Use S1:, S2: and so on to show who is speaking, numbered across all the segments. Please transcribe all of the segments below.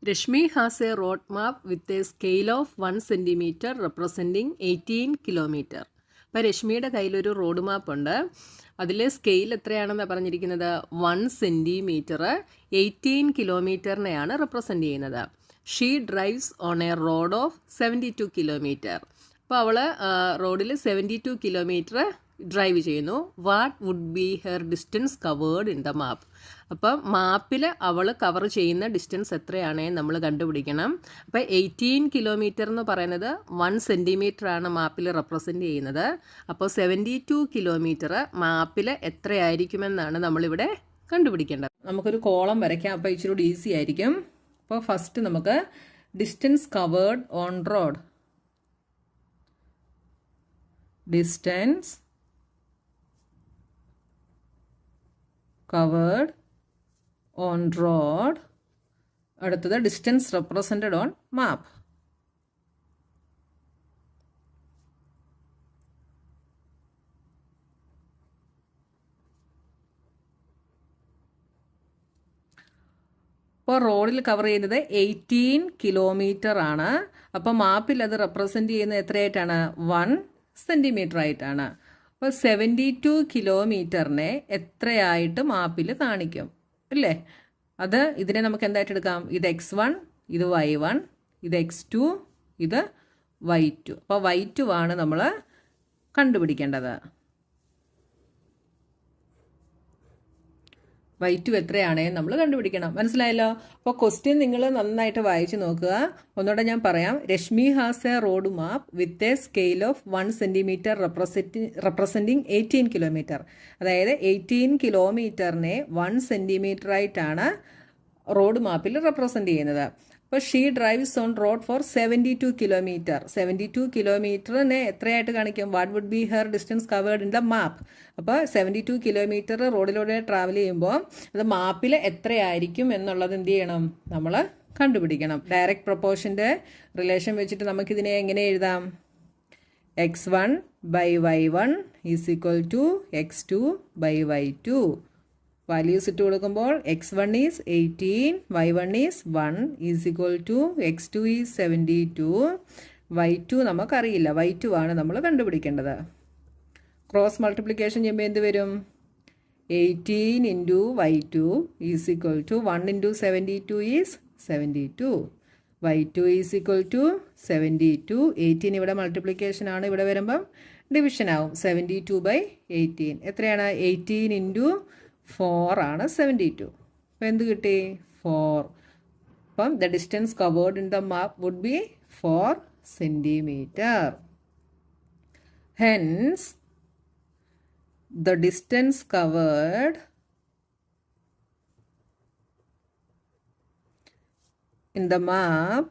S1: Rashmi has a road map with a scale of 1 centimeter representing 18 kilometer. അപ്പോൾ രശ്മിയുടെ കയ്യിലൊരു road map ഉണ്ട്. അതിൽ scale എത്രയാണെന്ന് പറഞ്ഞിരിക്കുന്നത് 1 സെൻറ്റിമീറ്റർ 18 കിലോമീറ്ററിനെയാണ് റെപ്രസെൻ്റ് ചെയ്യുന്നത്. She drives on a road of 72 kilometre. അപ്പോൾ അവൾ റോഡിൽ 72 കിലോമീറ്റർ ഡ്രൈവ് ചെയ്യുന്നു. What would be her distance covered in the map. അപ്പം മാപ്പിൽ അവൾ കവർ ചെയ്യുന്ന ഡിസ്റ്റൻസ് എത്രയാണേ നമ്മൾ കണ്ടുപിടിക്കണം. അപ്പോൾ 18 കിലോമീറ്റർ എന്ന് പറയുന്നത് 1 സെൻറ്റിമീറ്റർ ആണ് മാപ്പിൽ റെപ്രസെൻ്റ് ചെയ്യുന്നത്. അപ്പോൾ 72 കിലോമീറ്റർ മാപ്പിൽ എത്രയായിരിക്കുമെന്നാണ് നമ്മളിവിടെ കണ്ടുപിടിക്കേണ്ടത്. നമുക്കൊരു കോളം വരയ്ക്കാം, അപ്പോൾ ഇച്ചിരി ഈസി ആയിരിക്കും. അപ്പോൾ ഫസ്റ്റ് നമുക്ക് distance covered on road, distance covered on road. അടുത്തത് ഡിസ്റ്റൻസ് represented on map. അപ്പോൾ റോഡിൽ കവർ ചെയ്യുന്നത് 18 കിലോമീറ്റർ ആണ്. അപ്പോൾ മാപ്പിൽ അത് റെപ്രസെൻ്റ് ചെയ്യുന്നത് എത്രയായിട്ടാണ്? 1 സെൻറ്റിമീറ്റർ ആയിട്ടാണ്. അപ്പോൾ 72 കിലോമീറ്ററിനെ എത്രയായിട്ട് മാപ്പിൽ കാണിക്കും അല്ലേ? ഇതിനെ നമുക്ക് എന്തായിട്ട് എടുക്കാം? ഇത് x1, ഇത് y1, ഇത് x2, ഇത് y2. അപ്പോൾ y2 ആണ് നമ്മൾ കണ്ടുപിടിക്കേണ്ടത്. y2 എത്രയാണേ നമ്മൾ കണ്ടുപിടിക്കണം. മനസ്സിലായല്ലോ? അപ്പോൾ ക്വസ്റ്റ്യൻ നിങ്ങൾ നന്നായിട്ട് വായിച്ച് നോക്കുക. ഒന്നുകൂടെ ഞാൻ പറയാം. Rashmi has a road map with a scale of 1 centimetre representing 18 kilometre. അതായത് 18 കിലോമീറ്ററിനെ 1 സെൻറ്റിമീറ്റർ ആയിട്ടാണ് റോഡ് മാപ്പിൽ റെപ്രസെൻറ്റ് ചെയ്യുന്നത്. അപ്പോൾ she drives on road for 72 kilometre. 72 കിലോമീറ്ററിനെ എത്രയായിട്ട് കാണിക്കും? What would be her distance covered in the map. അപ്പോൾ 72 കിലോമീറ്റർ റോഡിലൂടെ ട്രാവൽ ചെയ്യുമ്പോൾ അത് മാപ്പിൽ എത്രയായിരിക്കും എന്നുള്ളത് എന്ത് ചെയ്യണം? നമ്മൾ കണ്ടുപിടിക്കണം. ഡയറക്റ്റ് പ്രൊപ്പോർഷൻ്റെ റിലേഷൻ വെച്ചിട്ട് നമുക്കിതിനെ എങ്ങനെ എഴുതാം? x1 by y1 is equal to x2 by y2. Values ഇട്ട് കൊടുക്കുമ്പോൾ x1 is 18, y1 is 1 is equal to x2 is 72, y2 നമുക്കറിയില്ല, y2 ആണ് നമ്മൾ കണ്ടുപിടിക്കേണ്ടത്. ക്രോസ് മൾട്ടിപ്ലിക്കേഷൻ ചെയ്യുമ്പോൾ എന്ത് വരും? 18 into y2 is equal to 1 into 72 is 72, y2 is equal to 72. 18 ഇവിടെ മൾട്ടിപ്ലിക്കേഷൻ ആണ്, ഇവിടെ വരുമ്പം ഡിവിഷൻ ആവും. 72 by 18 എത്രയാണ്? 18 ഇൻറ്റു 4 ആണ് 72. അപ്പോൾ എന്ത് കിട്ടി? 4. അപ്പം the distance covered in the map would be 4 centimetre. Hence the distance covered in the map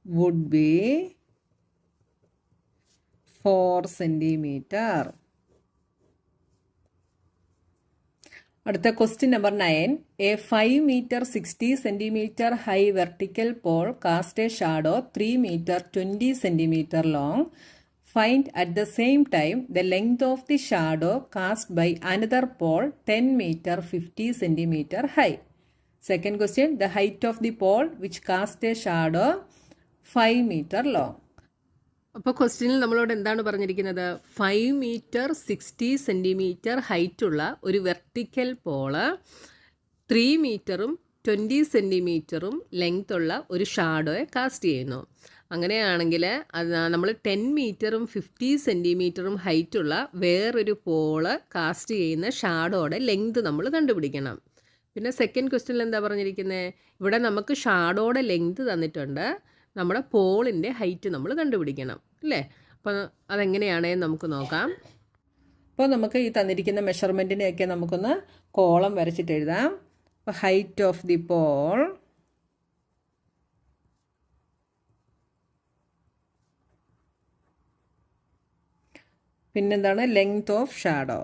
S1: would be 4 centimeter. അടുത്ത question number 9. A 5 meter 60 centimeter high vertical pole cast a shadow 3 meter 20 centimeter long. Find at the same time the length of the shadow cast by another pole 10 meter 50 centimeter high. Second question, the height of the pole which cast a shadow 5 meter long. അപ്പോൾ ക്വസ്റ്റ്യനിൽ നമ്മളോട് എന്താണ് പറഞ്ഞിരിക്കുന്നത്? 5 metre 60 centimetre ഹൈറ്റുള്ള ഒരു vertical Paul 3 മീറ്ററും 20 സെൻറ്റിമീറ്ററും length ഉള്ള ഒരു ഷാഡോയെ cast ചെയ്യുന്നു. അങ്ങനെയാണെങ്കിൽ അത് നമ്മൾ 10 മീറ്ററും 50 സെൻറ്റിമീറ്ററും ഹൈറ്റുള്ള വേറൊരു പോള് കാസ്റ്റ് ചെയ്യുന്ന ഷാഡോയുടെ ലെങ്ത് നമ്മൾ കണ്ടുപിടിക്കണം. പിന്നെ സെക്കൻഡ് ക്വസ്റ്റ്യനിൽ എന്താ പറഞ്ഞിരിക്കുന്നത്? ഇവിടെ നമുക്ക് ഷാഡോയുടെ ലെങ്ത് തന്നിട്ടുണ്ട്, നമ്മുടെ പോളിൻ്റെ ഹൈറ്റ് നമ്മൾ കണ്ടുപിടിക്കണം അല്ലേ? അപ്പോൾ അതെങ്ങനെയാണേ നമുക്ക് നോക്കാം. അപ്പോൾ നമുക്ക് ഈ തന്നിരിക്കുന്ന മെഷർമെൻറ്റിനെയൊക്കെ നമുക്കൊന്ന് കോളം വരച്ചിട്ട് എഴുതാം. അപ്പോൾ ഹൈറ്റ് ഓഫ് ദി പോൾ, പിന്നെന്താണ്? Length of shadow.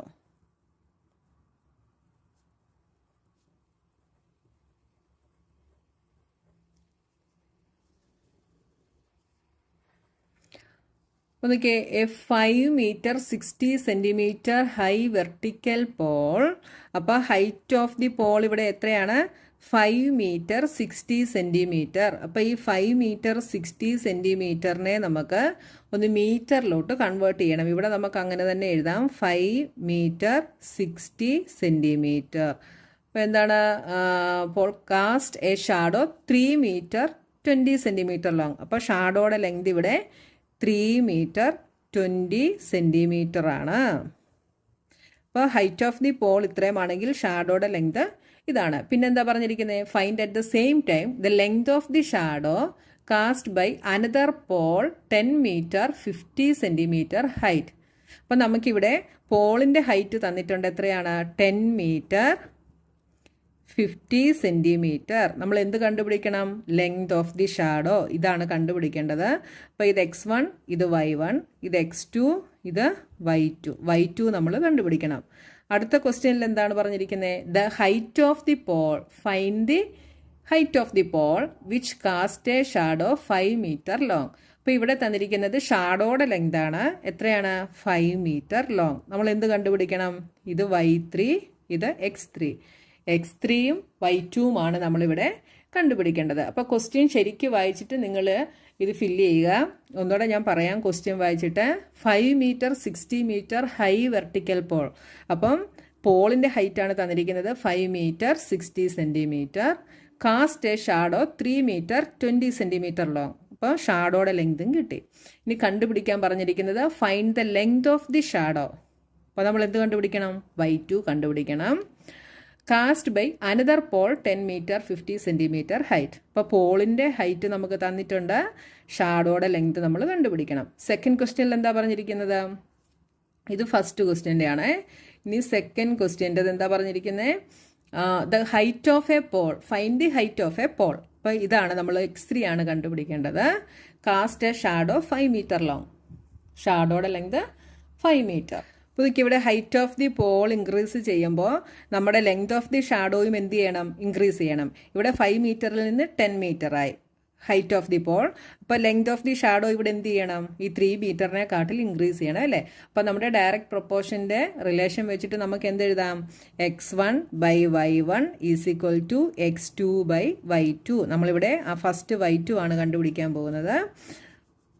S1: അപ്പോൾ നോക്കിയേ, a 5 metre 60 centimetre high vertical pole. അപ്പോൾ ഹൈറ്റ് ഓഫ് ദി പോൾ ഇവിടെ എത്രയാണ്? 5 മീറ്റർ 60 സെൻറ്റിമീറ്റർ. അപ്പോൾ ഈ 5 മീറ്റർ 60 സെൻറ്റിമീറ്ററിനെ നമുക്ക് ഒന്ന് മീറ്ററിലോട്ട് കൺവേർട്ട് ചെയ്യണം. ഇവിടെ നമുക്ക് അങ്ങനെ തന്നെ എഴുതാം, 5 മീറ്റർ 60 സെൻറ്റിമീറ്റർ. അപ്പോൾ എന്താണ്, അപ്പോൾ cast a shadow 3 metre 20 centimetre long. അപ്പോൾ ഷാഡോയുടെ ലെങ്ത് ഇവിടെ 3 മീറ്റർ 20 സെൻറ്റിമീറ്റർ ആണ്. അപ്പോൾ ഹൈറ്റ് ഓഫ് ദി പോൾ ഇത്രയുമാണെങ്കിൽ ഷാഡോയുടെ ലെങ്ത് ഇതാണ്. പിന്നെന്താ പറഞ്ഞിരിക്കുന്നത്, find at the same time the length of the shadow cast by another pole 10 metre 50 centimetre height. അപ്പം നമുക്കിവിടെ പോളിൻ്റെ ഹൈറ്റ് തന്നിട്ടുണ്ട്, എത്രയാണ്, 10 മീറ്റർ 50 സെൻറ്റിമീറ്റർ. നമ്മൾ എന്ത് കണ്ടുപിടിക്കണം, ലെങ്ത് ഓഫ് ദി ഷാഡോ, ഇതാണ് കണ്ടുപിടിക്കേണ്ടത്. അപ്പോൾ ഇത് x1, ഇത് y1, ഇത് x2, ഇത് y2 നമ്മൾ കണ്ടുപിടിക്കണം. അടുത്ത ക്വസ്റ്റ്യനിൽ എന്താണ് പറഞ്ഞിരിക്കുന്നത്, the height of the pole, find the height of the pole which cast a shadow 5 metre long. അപ്പോൾ ഇവിടെ തന്നിരിക്കുന്നത് ഷാഡോയുടെ ലെങ്ത് ആണ്, എത്രയാണ്, 5 മീറ്റർ ലോങ്. നമ്മൾ എന്ത് കണ്ടുപിടിക്കണം, ഇത് y3, ഇത് x3യും y2യുമാണ് നമ്മളിവിടെ കണ്ടുപിടിക്കേണ്ടത്. അപ്പോൾ ക്വസ്റ്റ്യൻ ശരിക്കും വായിച്ചിട്ട് നിങ്ങൾ ഇത് ഫില്ല് ചെയ്യുക. ഒന്നുകൂടെ ഞാൻ പറയാം ക്വസ്റ്റ്യൻ വായിച്ചിട്ട്. 5 metre 60 metre high vertical pole. അപ്പം പോളിൻ്റെ ഹൈറ്റാണ് തന്നിരിക്കുന്നത് 5 metre 60 centimetre. Cast a shadow 3 metre 20 centimetre long. അപ്പോൾ ഷാഡോയുടെ ലെങ്തും കിട്ടി. ഇനി കണ്ടുപിടിക്കാൻ പറഞ്ഞിരിക്കുന്നത് find the length of the shadow. അപ്പോൾ നമ്മൾ എന്ത് കണ്ടുപിടിക്കണം, y2 കണ്ടുപിടിക്കണം. Cast by another pole 10 metre 50 centimetre height. അപ്പോൾ പോളിൻ്റെ ഹൈറ്റ് നമുക്ക് തന്നിട്ടുണ്ട്, ഷാഡോയുടെ ലെങ്ത് നമ്മൾ കണ്ടുപിടിക്കണം. സെക്കൻഡ് ക്വസ്റ്റ്യനിൽ എന്താ പറഞ്ഞിരിക്കുന്നത്, ഇത് ഫസ്റ്റ് ക്വസ്റ്റ്യൻ്റെ ആണ്. ഇനി സെക്കൻഡ് ക്വസ്റ്റ്യൻ്റെ എന്താ പറഞ്ഞിരിക്കുന്നത്, the height of a pole, find the height of a pole. അപ്പോൾ ഇതാണ് നമ്മൾ x3 ആണ് കണ്ടുപിടിക്കേണ്ടത്. Cast a shadow 5 metre long, ഷാഡോയുടെ ലെങ്ത് 5 മീറ്റർ. അപ്പോൾ ഇവിടെ height of the pole increase ചെയ്യുമ്പോൾ നമ്മുടെ ലെങ്ത് ഓഫ് ദി ഷാഡോയും എന്ത് ചെയ്യണം, ഇൻക്രീസ് ചെയ്യണം. ഇവിടെ 5 മീറ്ററിൽ നിന്ന് 10 മീറ്ററായി ഹൈറ്റ് ഓഫ് ദി പോൾ. അപ്പോൾ ലെങ്ത് ഓഫ് ദി ഷാഡോ ഇവിടെ എന്ത് ചെയ്യണം, ഈ 3 മീറ്ററിനെക്കാട്ടിൽ ഇൻക്രീസ് ചെയ്യണം അല്ലേ. അപ്പോൾ നമ്മുടെ ഡയറക്റ്റ് പ്രൊപ്പോർഷൻ്റെ റിലേഷൻ വെച്ചിട്ട് നമുക്ക് എന്ത് എഴുതാം, x1 by y1 is equal to x2 by y2. നമ്മളിവിടെ ഫസ്റ്റ് y2 ആണ് കണ്ടുപിടിക്കാൻ പോകുന്നത്.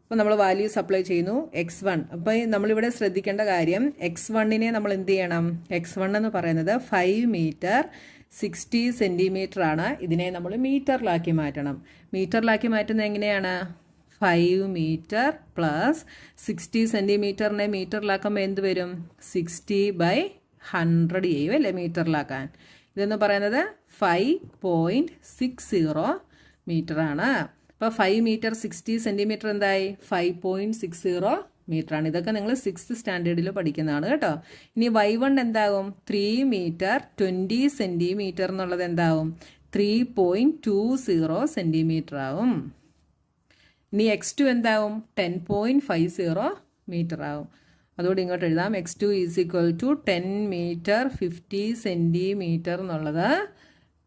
S1: അപ്പോൾ നമ്മൾ വാല്യൂ സപ്ലൈ ചെയ്യുന്നു x1. അപ്പോൾ നമ്മളിവിടെ ശ്രദ്ധിക്കേണ്ട കാര്യം, x1നെ നമ്മൾ എന്ത് ചെയ്യണം, x1 എന്ന് പറയുന്നത് 5 മീറ്റർ 60 സെൻറ്റിമീറ്റർ ആണ്. ഇതിനെ നമ്മൾ മീറ്ററിലാക്കി മാറ്റണം. മീറ്ററിലാക്കി മാറ്റുന്നത് എങ്ങനെയാണ്, 5 മീറ്റർ പ്ലസ് 60 സെൻറ്റിമീറ്ററിനെ മീറ്ററിലാക്കുമ്പോൾ എന്ത് വരും, 60 ബൈ 100 ചെയ്യും അല്ലേ മീറ്ററിലാക്കാൻ. ഇതെന്ന് പറയുന്നത് 5.60 മീറ്ററാണ്. അപ്പോൾ 5 മീറ്റർ 60 സെൻറ്റിമീറ്റർ എന്തായി, 5.60 മീറ്ററാണ്. ഇതൊക്കെ നിങ്ങൾ 6th സ്റ്റാൻഡേർഡിൽ പഠിക്കുന്നതാണ് കേട്ടോ. ഇനി y1 എന്താകും, 3 മീറ്റർ 20 സെൻറ്റിമീറ്റർ എന്നുള്ളത് എന്താകും, 3.20 സെൻറ്റിമീറ്റർ ആവും. ഇനി x2 എന്താവും, 10.50 മീറ്റർ ആവും. അതുകൊണ്ട് ഇങ്ങോട്ട് എഴുതാം, x2 is equal to 10 metre 50 centimetre എന്നുള്ളത്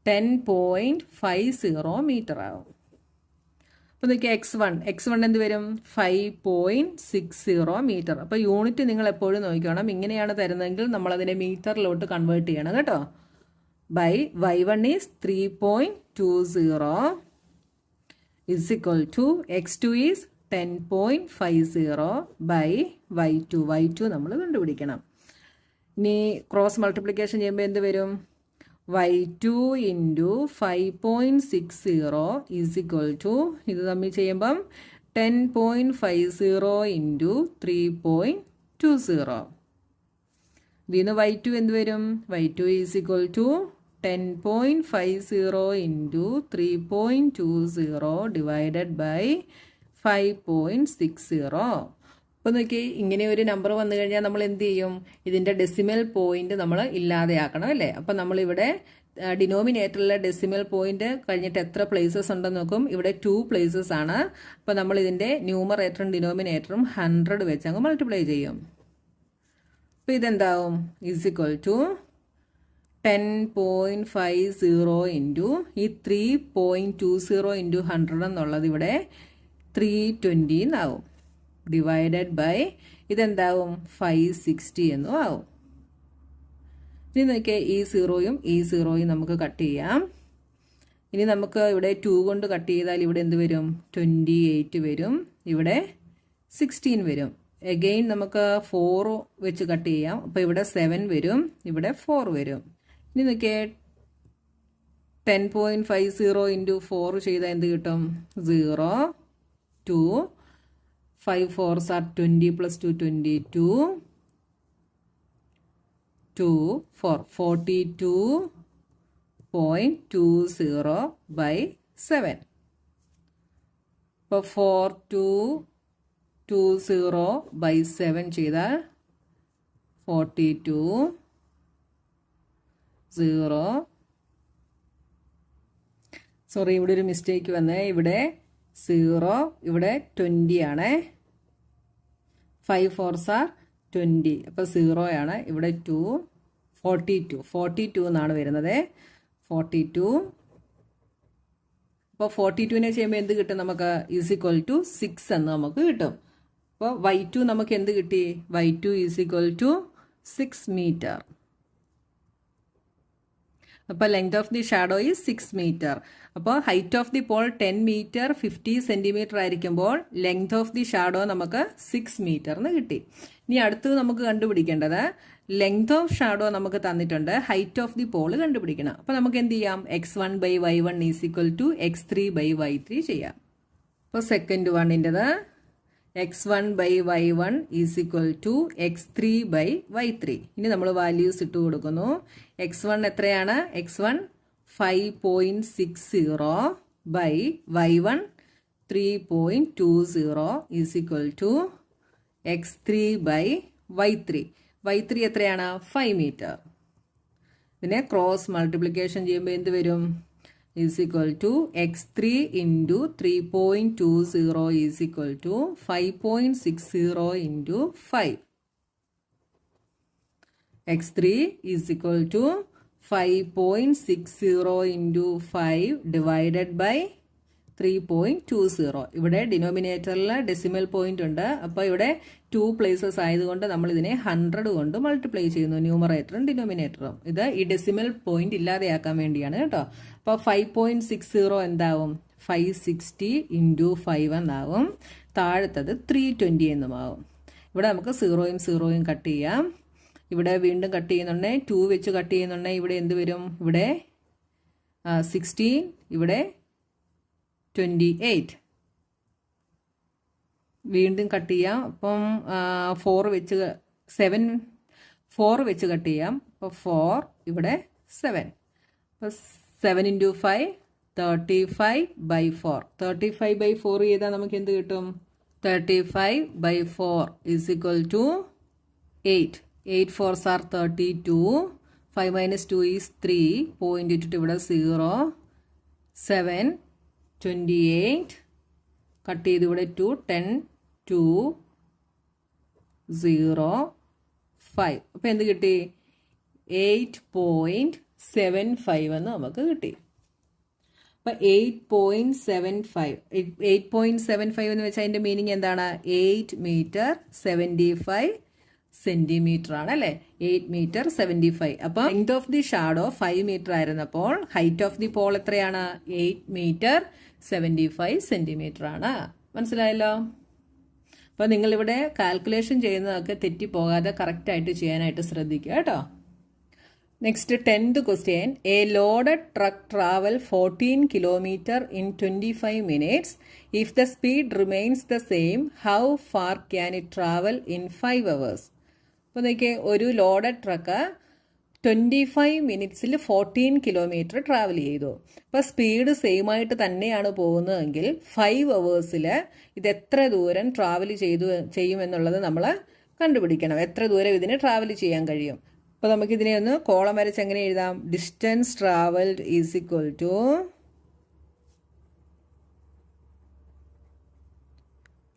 S1: 10.50 മീറ്റർ ആവും. അപ്പോൾ നോക്കിയാൽ x1 എന്ത് വരും, 5.60 മീറ്റർ. അപ്പോൾ യൂണിറ്റ് നിങ്ങൾ എപ്പോഴും നോക്കണം, ഇങ്ങനെയാണ് തരുന്നതെങ്കിൽ നമ്മളതിനെ മീറ്ററിലോട്ട് കൺവേർട്ട് ചെയ്യണം കേട്ടോ. By y1 is 3.20 is equal to x2 is 10.50 by y2 നമ്മൾ കണ്ടുപിടിക്കണം. ഇനി ക്രോസ് മൾട്ടിപ്ലിക്കേഷൻ ചെയ്യുമ്പോൾ എന്ത് വരും, y2 into 5.60 is equal to, ഇത് തമ്മിൽ ചെയ്യുമ്പം 10.50 ഇൻറ്റു 3.20. ഇതിന് y2 എന്ത് വരും, y2 is equal to 10.50 into 3.20 divided by 5.60. അപ്പോൾ നോക്കി, ഇങ്ങനെ ഒരു നമ്പർ വന്നു കഴിഞ്ഞാൽ നമ്മൾ എന്ത് ചെയ്യും, ഇതിൻ്റെ ഡെസിമൽ പോയിന്റ് നമ്മൾ ഇല്ലാതെയാക്കണം അല്ലേ. അപ്പം നമ്മളിവിടെ ഡിനോമിനേറ്ററിലെ ഡെസിമൽ പോയിന്റ് കഴിഞ്ഞിട്ട് എത്ര പ്ലേസസ് ഉണ്ടെന്ന് നോക്കും. ഇവിടെ 2 പ്ലേസസ് ആണ്. അപ്പോൾ നമ്മൾ ഇതിൻ്റെ ന്യൂമറേറ്ററും ഡിനോമിനേറ്ററും 100 വെച്ച് അങ്ങ് മൾട്ടിപ്ലൈ ചെയ്യും. അപ്പോൾ ഇതെന്താവും, ഈസ് ഇക്വൽ ടു 10.50 ഇൻറ്റു ഈ 3.20 ഇൻറ്റു 100 എന്നുള്ളത് ഇവിടെ 320 എന്നാവും. ഡിവൈഡഡ് ബൈ ഇതെന്താവും, 560 എന്നും ആവും. ഇനി നോക്കിയാൽ ഈ സീറോയും നമുക്ക് കട്ട് ചെയ്യാം. ഇനി നമുക്ക് ഇവിടെ 2 കൊണ്ട് കട്ട് ചെയ്താൽ ഇവിടെ എന്ത് വരും? 28 വരും. ഇവിടെ 16 വരും. എഗെയിൻ നമുക്ക് 4 വെച്ച് കട്ട് ചെയ്യാം. അപ്പോൾ ഇവിടെ 7 വരും, ഇവിടെ 4 വരും. ഇനി നോക്കിയേ 10.50 ഇൻറ്റു 4 ചെയ്താൽ എന്ത് കിട്ടും? 0, 2, 5 4s are 20 plus 2 22, 2 4 42.20 by 7. അപ്പോൾ 4220 by 7 ചെയ്താൽ 42 0. സോറി, ഇവിടെ ഒരു മിസ്റ്റേക്ക് വന്നേ. ഇവിടെ 0, ഇവിടെ 20 ആണ്. 5 4s are 20. അപ്പോൾ 0 ആണ്. ഇവിടെ 2, 42 എന്നാണ് വരുന്നത്. 42. അപ്പോൾ 42നെ ചെയ്യുമ്പോൾ എന്ത് കിട്ടും നമുക്ക്? ഈസ് ഈക്വൽ ടു 6 എന്ന് നമുക്ക് കിട്ടും. അപ്പോൾ y2 നമുക്ക് എന്ത് കിട്ടി? y2 is equal to 6 metre. അപ്പോൾ length of the shadow is 6 metre. അപ്പോൾ height of the pole 10 metre 50 centimetre ആയിരിക്കുമ്പോൾ ലെങ്ത് ഓഫ് ദി ഷാഡോ നമുക്ക് 6 മീറ്ററിന് കിട്ടി. ഇനി അടുത്തത് നമുക്ക് കണ്ടുപിടിക്കേണ്ടത് ലെങ്ത് ഓഫ് ഷാഡോ നമുക്ക് തന്നിട്ടുണ്ട്, ഹൈറ്റ് ഓഫ് ദി പോൾ കണ്ടുപിടിക്കണം. അപ്പോൾ നമുക്ക് എന്ത് ചെയ്യാം? x1 by y1 is equal to x3 by y3 ചെയ്യാം. അപ്പോൾ സെക്കൻഡ് വണ്ണിൻ്റെത് x1 by y1 is equal to x3 by y3. ഇനി നമ്മൾ വാല്യൂസ് ഇട്ട് കൊടുക്കുന്നു. x1 എത്രയാണ്? x1 5.60 by y1 3.20 is equal to x3 by y3. y3 എത്രയാണ്? 5 metre. ഇതിനെ ക്രോസ് മൾട്ടിപ്ലിക്കേഷൻ ചെയ്യുമ്പോൾ എന്ത് വരും? Is equal to x3 into 3.20 is equal to 5.60 into 5. x3 is equal to 5.60 into 5 divided by 3.20. ഇവിടെ ഡിനോമിനേറ്ററിൽ ഡെസിമൽ പോയിന്റ് ഉണ്ട്. അപ്പോൾ ഇവിടെ 2 പ്ലേസസ് ആയതുകൊണ്ട് നമ്മൾ ഇതിനെ 100 കൊണ്ട് മൾട്ടിപ്ലൈ ചെയ്യുന്നു, ന്യൂമറേറ്ററും ഡിനോമിനേറ്ററും. ഇത് ഈ ഡെസിമൽ പോയിന്റ് ഇല്ലാതെയാക്കാൻ വേണ്ടിയാണ് കേട്ടോ. അപ്പോൾ 5.60 എന്താവും? 560 ഇൻറ്റു 5 എന്നാവും. താഴത്തത് 320 എന്നുമാവും. ഇവിടെ നമുക്ക് 0യും 0യും കട്ട് ചെയ്യാം. ഇവിടെ വീണ്ടും കട്ട് ചെയ്യുന്നുണ്ടെങ്കിൽ 2 വെച്ച് കട്ട് ചെയ്യുന്നുണ്ടെങ്കിൽ ഇവിടെ എന്ത് വരും? ഇവിടെ 16, ഇവിടെ 28. വീണ്ടും കട്ട് ചെയ്യാം. അപ്പം 4 വെച്ച് കട്ട് ചെയ്യാം. അപ്പോൾ 4, ഇവിടെ 7. അപ്പോൾ 7 ഇൻറ്റു 5 35/4. 35/4 ചെയ്താൽ നമുക്ക് എന്ത് കിട്ടും? 35/4 is equal to 8. 8 4s are 32. 5 minus 2 is 3. Point ഇട്ടിട്ട് ഇവിടെ 0. 7 28. കട്ട് ചെയ്ത് ഇവിടെ 2 10 2 0 5. അപ്പോൾ എന്ത് കിട്ടി? 8.75 എന്ന് നമുക്ക് കിട്ടി. അപ്പോൾ 8.75 എന്ന് വെച്ചാൽ അതിൻ്റെ മീനിങ് എന്താണ്? 8 മീറ്റർ 75 സെന്റിമീറ്റർ ആണ് അല്ലേ? 8 മീറ്റർ 75. അപ്പോൾ length of the shadow 5 metre ആയിരുന്നപ്പോൾ ഹൈറ്റ് ഓഫ് ദി പോൾ എത്രയാണ്? 8 മീറ്റർ 75 സെന്റിമീറ്റർ ആണ്. മനസ്സിലായല്ലോ? അപ്പോൾ നിങ്ങളിവിടെ കാൽക്കുലേഷൻ ചെയ്യുന്നതൊക്കെ തെറ്റിപ്പോകാതെ കറക്റ്റായിട്ട് ചെയ്യാനായിട്ട് ശ്രദ്ധിക്കുക കേട്ടോ. Next 10th question. A loaded truck travel 14 kilometre in 25 minutes. If the speed remains the same, how far can it travel in 5 hours? അപ്പോൾ നോക്കിയേ, ഒരു ലോഡഡ് ട്രക്ക് 25 minutesൽ 14 കിലോമീറ്റർ ട്രാവൽ ചെയ്തു. അപ്പോൾ സ്പീഡ് സെയിം ആയിട്ട് തന്നെയാണ് പോകുന്നതെങ്കിൽ 5 hours ഇത് എത്ര ദൂരം ട്രാവൽ ചെയ്യുമെന്നുള്ളത് നമ്മൾ കണ്ടുപിടിക്കണം. എത്ര ദൂരം ഇതിന് ട്രാവൽ ചെയ്യാൻ കഴിയും? അപ്പോൾ നമുക്കിതിനെ ഒന്ന് കോളം വരച്ച് എങ്ങനെ എഴുതാം? Distance travelled is equal to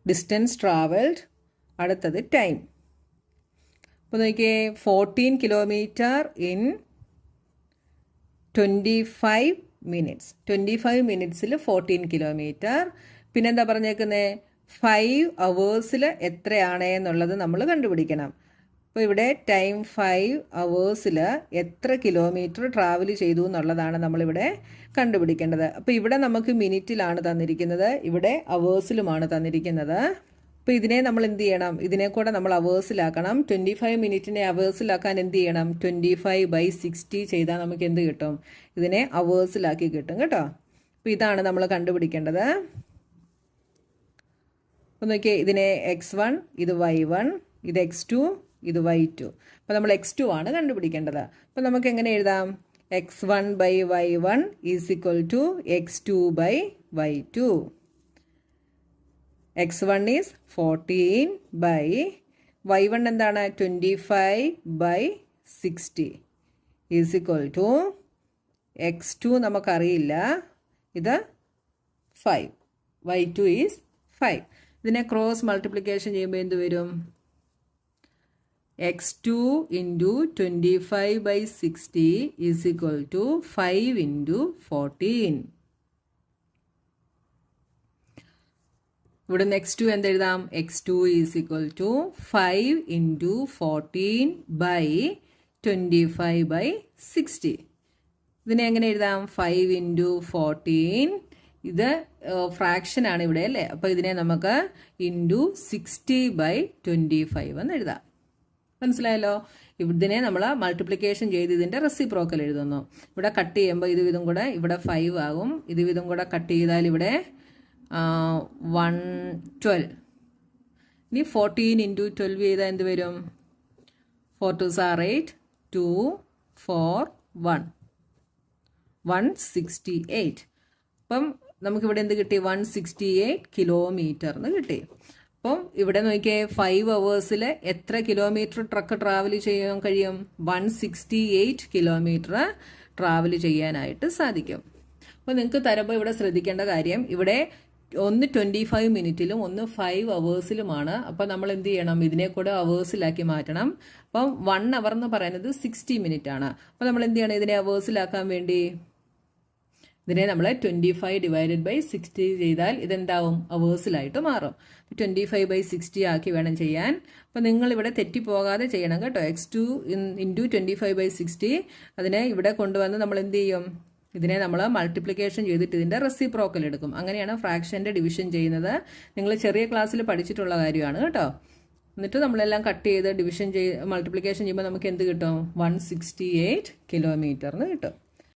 S1: distance travelled, അടുത്തത് ടൈം. അപ്പോൾ നോക്കിയേ, 14 കിലോമീറ്റർ ഇൻ 25 minutes. 25 minutesൽ 14 കിലോമീറ്റർ. പിന്നെന്താ പറഞ്ഞേക്കുന്നത്? 5 hours എത്രയാണ് എന്നുള്ളത് നമ്മൾ കണ്ടുപിടിക്കണം. അപ്പോൾ ഇവിടെ ടൈം 5 അവേഴ്സിൽ എത്ര കിലോമീറ്റർ ട്രാവൽ ചെയ്തു എന്നുള്ളതാണ് നമ്മളിവിടെ കണ്ടുപിടിക്കേണ്ടത്. അപ്പോൾ ഇവിടെ നമുക്ക് മിനിറ്റിലാണ് തന്നിരിക്കുന്നത്, ഇവിടെ അവേഴ്സിലുമാണ് തന്നിരിക്കുന്നത്. അപ്പോൾ ഇതിനെ നമ്മൾ എന്ത് ചെയ്യണം, ഇതിനെ കൂടെ നമ്മൾ അവേഴ്സിലാക്കണം. 25 മിനിറ്റിനെ അവേഴ്സിലാക്കാൻ എന്ത് ചെയ്യണം, 25/60 ചെയ്താൽ നമുക്ക് എന്ത് കിട്ടും, ഇതിനെ അവേഴ്സിലാക്കി കിട്ടും കേട്ടോ. അപ്പോൾ ഇതാണ് നമ്മൾ കണ്ടുപിടിക്കേണ്ടത്. അപ്പോൾ നോക്കിയേ, ഇതിനെ x1, ഇത് y1, ഇത് x2, ഇത് y2. അപ്പോൾ നമ്മൾ x2 ആണ് കണ്ടുപിടിക്കേണ്ടത്. അപ്പോൾ നമുക്ക് എങ്ങനെ എഴുതാം, x1/y1 is equal to x2/y2. x1 is 14/y1 എന്താണ് 25/60 ഈസ് ഈക്വൽ ടു x2 നമുക്കറിയില്ല, ഇത് 5, y2 ഈസ് 5. ഇതിനെ ക്രോസ് മൾട്ടിപ്ലിക്കേഷൻ ചെയ്യുമ്പോൾ എന്ത് വരും, x2 into 25/60 is equal to 5 into 14. ഇവിടെ x2 എന്തെഴുതാം, x2 is equal to 5 into 14/25/60. ഇതിനെ എങ്ങനെ എഴുതാം, 5 ഇൻറ്റു 14, ഇത് ഫ്രാക്ഷൻ ആണ് ഇവിടെ അല്ലേ. അപ്പോൾ ഇതിനെ നമുക്ക് ഇൻറ്റു 60/25 എന്ന് എഴുതാം. മനസ്സിലായല്ലോ. ഇതിനെ നമ്മൾ മൾട്ടിപ്ലിക്കേഷൻ ചെയ്ത് ഇതിൻ്റെ റെസിപ്രോക്കൽ എഴുതുന്നു. ഇവിടെ കട്ട് ചെയ്യുമ്പോൾ ഇതും കൂടെ ഇവിടെ 5 ആകും, ഇതും കൂടെ കട്ട് ചെയ്താൽ ഇവിടെ 112. ഇനി 14 ഇൻറ്റു 12 ചെയ്താൽ എന്ത് വരും, 4 2s are 8, 2 4 1 168. അപ്പം നമുക്കിവിടെ എന്ത് കിട്ടി, 168 കിലോമീറ്റർ എന്ന് കിട്ടി. അപ്പം ഇവിടെ നോക്കിയേ, 5 അവേഴ്സിൽ എത്ര കിലോമീറ്റർ ട്രക്ക് ട്രാവൽ ചെയ്യാൻ കഴിയും, 168 കിലോമീറ്റർ ട്രാവൽ ചെയ്യാനായിട്ട് സാധിക്കും. അപ്പോൾ നിങ്ങൾക്ക് തരുമ്പോൾ ഇവിടെ ശ്രദ്ധിക്കേണ്ട കാര്യം, ഇവിടെ ഒന്ന് 25 മിനിറ്റിലും ഒന്ന് 5 അവേഴ്സിലുമാണ്. അപ്പോൾ നമ്മൾ എന്ത് ചെയ്യണം, ഇതിനെ കൂടെ അവേഴ്സിലാക്കി മാറ്റണം. അപ്പം 1 അവർ എന്ന് പറയുന്നത് 60 മിനിറ്റ് ആണ്. അപ്പോൾ നമ്മൾ എന്ത് ചെയ്യണം, ഇതിനെ അവേഴ്സിലാക്കാൻ വേണ്ടി ഇതിനെ നമ്മൾ 25/60 ചെയ്താൽ ഇതെന്താവും, അവേഴ്സിലായിട്ട് മാറും. 25/60 ആക്കി വേണം ചെയ്യാൻ. അപ്പോൾ നിങ്ങളിവിടെ തെറ്റിപ്പോകാതെ ചെയ്യണം കേട്ടോ. x2 ഇൻറ്റു 25/60 അതിനെ ഇവിടെ കൊണ്ടുവന്ന് നമ്മൾ എന്ത് ചെയ്യും, ഇതിനെ നമ്മൾ മൾട്ടിപ്ലിക്കേഷൻ ചെയ്തിട്ട് ഇതിൻ്റെ റെസിപ്രോക്കൽ എടുക്കും. അങ്ങനെയാണ് ഫ്രാക്ഷൻ്റെ ഡിവിഷൻ ചെയ്യുന്നത്. നിങ്ങൾ ചെറിയ ക്ലാസ്സിൽ പഠിച്ചിട്ടുള്ള കാര്യമാണ് കേട്ടോ. എന്നിട്ട് നമ്മളെല്ലാം കട്ട് ചെയ്ത് ഡിവിഷൻ മൾട്ടിപ്ലിക്കേഷൻ ചെയ്യുമ്പോൾ നമുക്ക് എന്ത് കിട്ടും, 168 കിലോമീറ്ററിന് കിട്ടും.